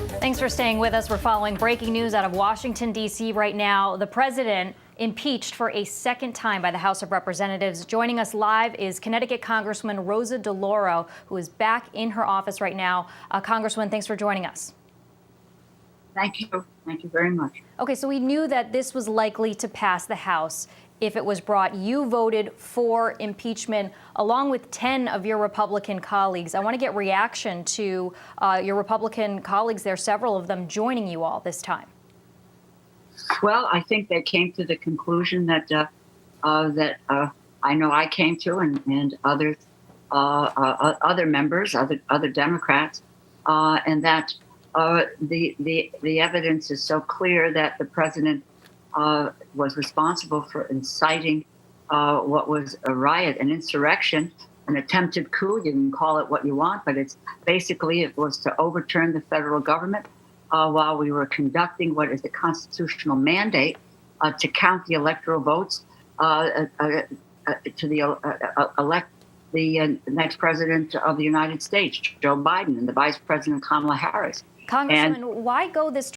Thanks for staying with us. We're following breaking news out of Washington, D.C. right now. The president impeached for a second time by the House of Representatives. Joining us live is Connecticut Congresswoman Rosa DeLauro, who is back in her office right now. Congresswoman, thanks for joining us. Thank you. Thank you very much. Okay, so we knew that this was likely to pass the House if it was brought. You voted for impeachment along with 10 of your Republican colleagues. I want to get reaction to your Republican colleagues there, several of them joining you all this time. Well, I think they came to the conclusion that I know I came to, and others, other members, other Democrats, and that the evidence is so clear that the president was responsible for inciting what was a riot, an insurrection, an attempted coup. You can call it what you want, but it's basically it was to overturn the federal government while we were conducting what is the constitutional mandate to count the electoral votes to elect the next president of the United States, Joe Biden, and the vice president, Kamala Harris. Congresswoman, why go this